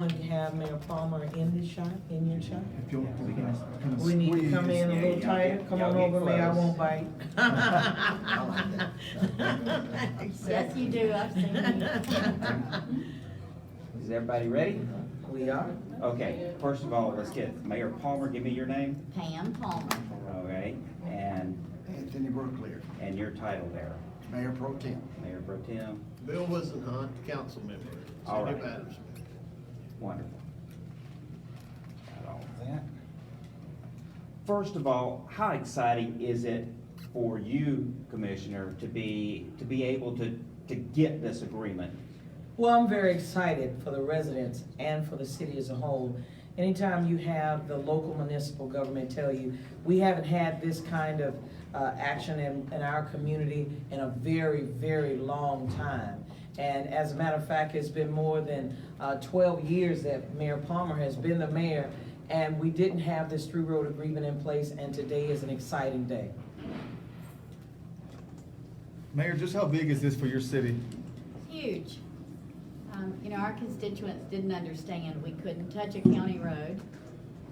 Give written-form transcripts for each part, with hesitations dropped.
Want to have Mayor Palmer in this shot, in your shot? If you'll, we can kind of We need to squeeze. come in a Yeah, little y'all tighter. get- Come y'all on get over, Mayor, I close. won't bite. Yes, you do, I've seen you. Is everybody ready? We are. Okay, first of all, let's get Mayor Palmer, give me your name. Pam Palmer, Okay, Anthony Brooklier, and your title there, Mayor Pro Tem. Mayor Pro Tem. Bill Wisenhunt, council member, All City of right. Patterson. Wonderful. Got all of that. First of all, how exciting is it for you, Commissioner, to be able to get this agreement? Well, I'm very excited for the residents and for the city as a whole. Anytime you have the local municipal government tell you, we haven't had this kind of action in our community in a very, very long time. And as a matter of fact, it's been more than 12 years that Mayor Palmer has been the mayor, and we didn't have this through road agreement in place, and today is an exciting day. Mayor, just how big is this for your city? huge. You know, our constituents didn't understand we couldn't touch a county road,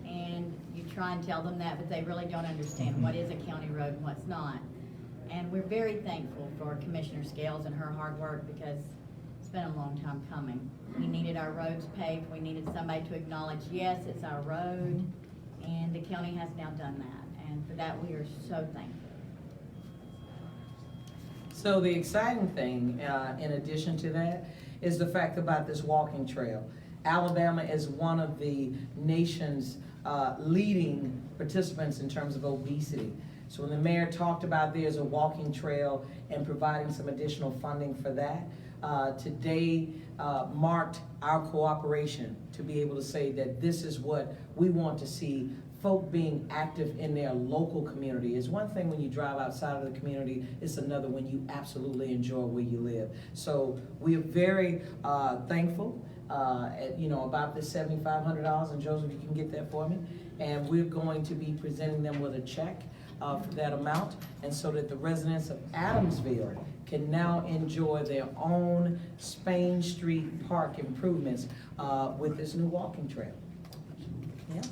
and you try and tell them that, but they really don't understand what is a county road and what's not. And we're very thankful for Commissioner Scales and her hard work, because it's been a long time coming. We needed our roads paved, we needed somebody to acknowledge, yes, it's our road, and the county has now done that, and for that we are so thankful. So the exciting thing, in addition to that, is the fact about this walking trail. Alabama is one of the nation's leading participants in terms of obesity. So when the mayor talked about there's a walking trail and providing some additional funding for that, today marked our cooperation to be able to say that this is what we want to see. Folk being active in their local community is one thing when you drive outside of the community, it's another when you absolutely enjoy where you live. So we are very thankful about this $7,500, and Joseph, you can get that for me. And we're going to be presenting them with a check for that amount, and so that the residents of Adamsville can now enjoy their own Spain Street Park improvements with this new walking trail. Yeah.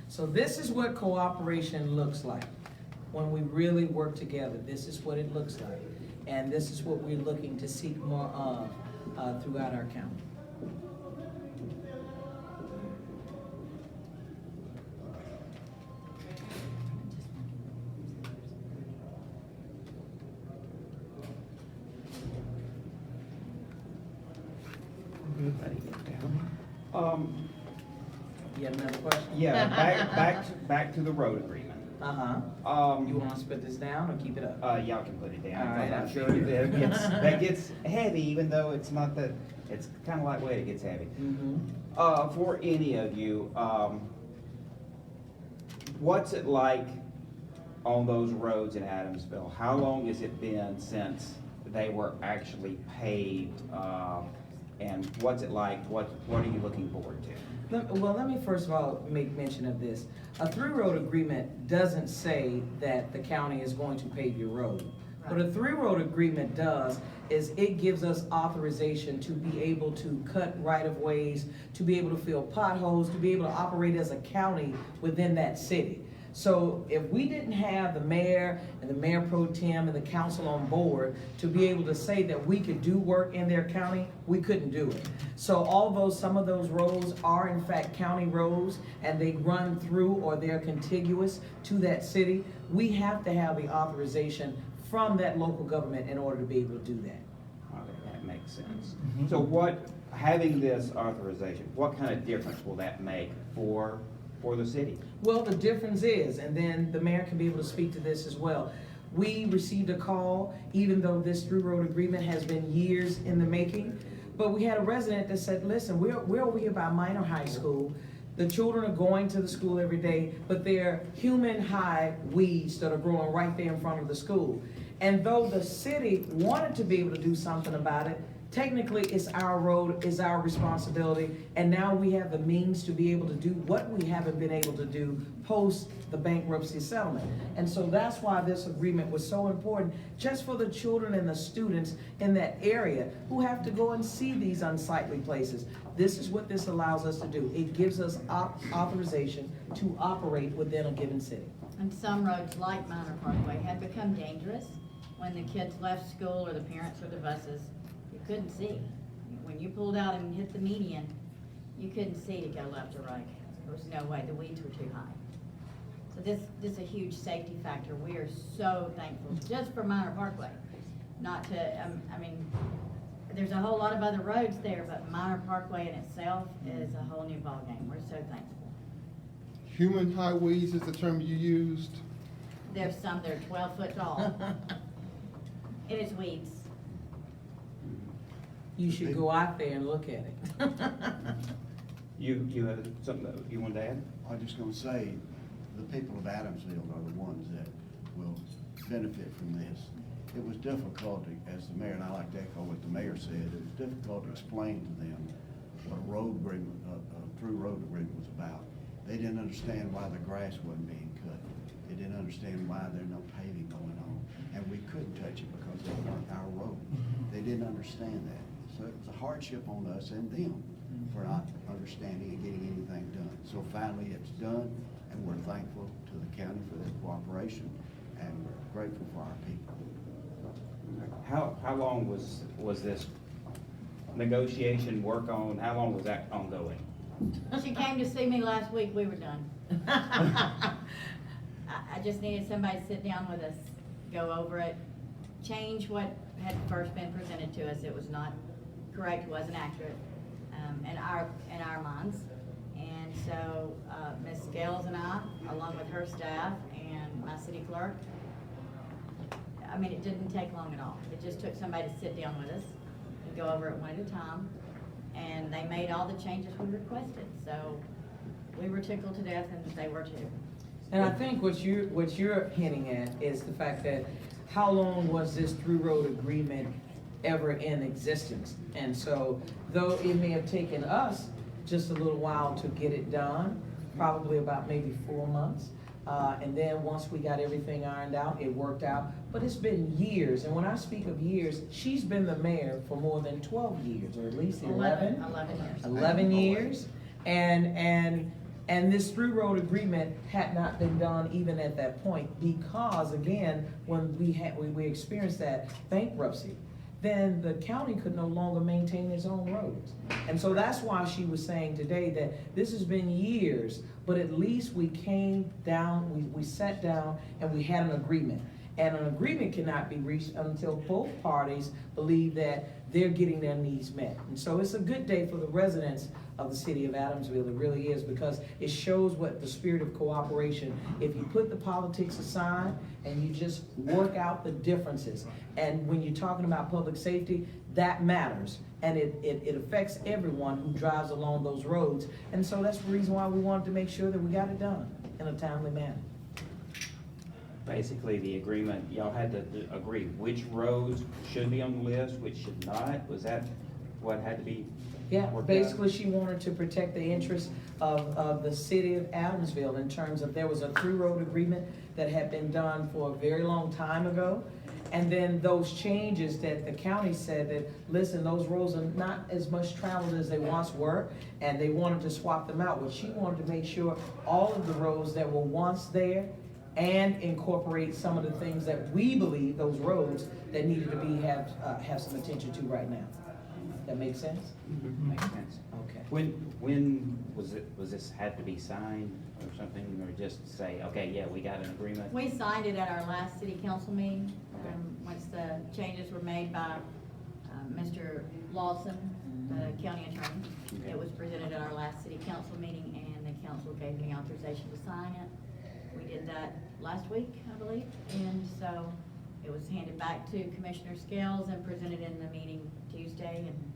So this is what cooperation looks like. When we really work together, this is what it looks like. And this is what we're looking to seek more of throughout our county. You have another question? Yeah, back to the road agreement. You want to split this down or keep it up? Y'all can put it down. All right, I'm I'll sure figure it. that gets heavy, even though it's not that, it's kind of lightweight, it gets heavy. Mm-hmm. For any of you, what's it like on those roads in Adamsville? How long has it been since they were actually paved? And what's it like? What are you looking forward to? Let me first of all make mention of this. A through road agreement doesn't say that the county is going to pave your road. What a through road agreement does is it gives us authorization to be able to cut right of ways, to be able to fill potholes, to be able to operate as a county within that city. So if we didn't have the mayor and the mayor pro tem and the council on board to be able to say that we could do work in their county, we couldn't do it. So although some of those roads are in fact county roads and they run through or they're contiguous to that city, we have to have the authorization from that local government in order to be able to do that. Okay, that makes sense. So having this authorization, what kind of difference will that make for the city? Well, the difference is, and then the mayor can be able to speak to this as well. We received a call, even though this through road agreement has been years in the making, but we had a resident that said, listen, we're over here by Minor High School. The children are going to the school every day, but they're human high weeds that are growing right there in front of the school. And though the city wanted to be able to do something about it, technically it's our road, it's our responsibility, and now we have the means to be able to do what we haven't been able to do post the bankruptcy settlement. And so that's why this agreement was so important, just for the children and the students in that area who have to go and see these unsightly places. This is what this allows us to do. It gives us authorization to operate within a given city. And some roads like Minor Parkway had become dangerous when the kids left school or the parents or the buses. You couldn't see. When you pulled out and hit the median, you couldn't see to go left or right. There was no way, the weeds were too high. So this is a huge safety factor. We are so thankful, just for Minor Parkway. Not to, I mean, there's a whole lot of other roads there, but Minor Parkway in itself is a whole new ballgame. We're so thankful. Human highways is the term you used. There's some that are 12 foot tall. It is weeds. You should go out there and look at it. You have something that you wanted to add? I was just gonna say, the people of Adamsville are the ones that will benefit from this. It was difficult, as the mayor, and I like to echo what the mayor said, it was difficult to explain to them what a road agreement, a through road agreement was about. They didn't understand why the grass wasn't being cut. They didn't understand why there's no paving going on. And we couldn't touch it because it wasn't our road. They didn't understand that. So it was a hardship on us and them for not understanding and getting anything done. So finally it's done, and we're thankful to the county for their cooperation, and we're grateful for our people. How long was this negotiation work on, how long was that ongoing? She came to see me last week, we were done. I just needed somebody to sit down with us, go over it, change what had first been presented to us. It was not correct, wasn't accurate, in our minds. And so, Ms. Scales and I, along with her staff and my city clerk, I mean, it didn't take long at all. It just took somebody to sit down with us and go over it one at a time. And they made all the changes we requested. So we were tickled to death, and they were too. And I think what you're hinting at is the fact that how long was this through road agreement ever in existence? And so though it may have taken us just a little while to get it done, probably about maybe 4 months, and then once we got everything ironed out, it worked out. But it's been years, and when I speak of years, she's been the mayor for more than 12 years, or at least 11 years. 11 years. And this through road agreement had not been done even at that point, because again, when we experienced that bankruptcy, then the county could no longer maintain its own roads. And so that's why she was saying today that this has been years, but at least we came down, we sat down and we had an agreement. And an agreement cannot be reached until both parties believe that they're getting their needs met. And so it's a good day for the residents of the city of Adamsville. It really is, because it shows what the spirit of cooperation, if you put the politics aside and you just work out the differences. And when you're talking about public safety, that matters. And it affects everyone who drives along those roads. And so that's the reason why we wanted to make sure that we got it done in a timely manner. Basically, the agreement, y'all had to agree which roads should be on the list, which should not. Was that what had to be? Yeah, worked out? basically she wanted to protect the interests of the city of Adamsville in terms of, there was a through road agreement that had been done for a very long time ago. And then those changes that the county said that, listen, those roads are not as much traveled as they once were, and they wanted to swap them out. Well, she wanted to make sure all of the roads that were once there and incorporate some of the things that we believe, those roads that needed to be, have some attention to right now. That makes sense? Makes sense. Okay. When was this had to be signed or something, or just say, okay, yeah, we got an agreement? We signed it at our last city council meeting, once the changes were made by Mr. Lawson, the county attorney. Okay. It was presented at our last city council meeting, and the council gave me authorization to sign it. We did that last week, I believe, and so it was handed back to Commissioner Scales and presented in the meeting Tuesday, and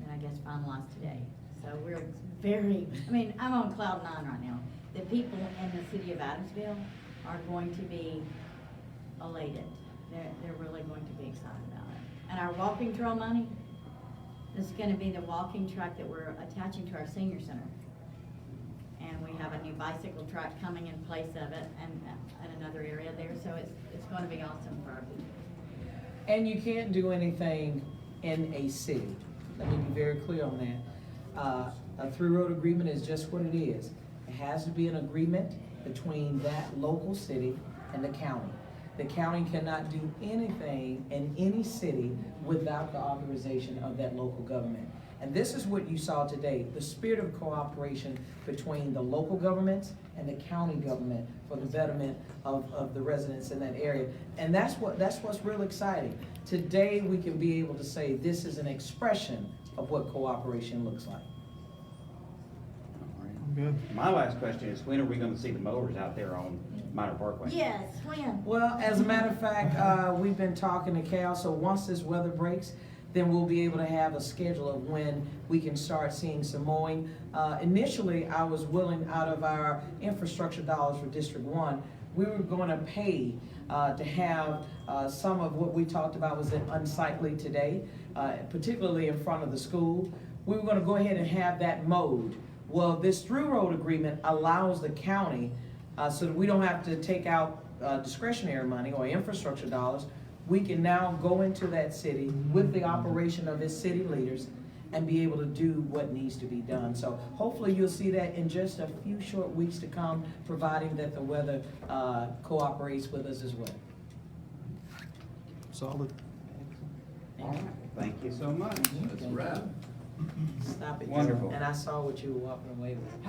then I guess finalized today. So we're very, I mean, I'm on cloud 9 right now. The people in the city of Adamsville are going to be elated. They're really going to be excited about it. And our walking trail money, This is gonna be the walking track that we're attaching to our senior center. And we have a new bicycle track coming in place of it and another area there, so it's gonna be awesome for our people. And you can't do anything in a city. Let me be very clear on that. A through road agreement is just what it is. It has to be an agreement between that local city and the county. The county cannot do anything in any city without the authorization of that local government. And this is what you saw today, the spirit of cooperation between the local governments and the county government for the betterment of the residents in that area. And that's what's real exciting. Today, we can be able to say this is an expression of what cooperation looks like. I'm good. My last question is, when are we gonna see the mowers out there on Minor Parkway? Yes, when? Well, as a matter of fact, we've been talking to Cal, so once this weather breaks, then we'll be able to have a schedule of when we can start seeing some mowing. Initially, I was willing, out of our infrastructure dollars for District 1, we were gonna pay to have some of what we talked about was unsightly today, particularly in front of the school. We were gonna go ahead and have that mowed. Well, this through road agreement allows the county, so that we don't have to take out discretionary money or infrastructure dollars. We can now go into that city with the operation of its city leaders and be able to do what needs to be done. So hopefully you'll see that in just a few short weeks to come, providing that the weather cooperates with us as well. Solid. All right, thank you so much. That's a wrap. Stop it, Joe. Wonderful. And I saw what you were walking away with.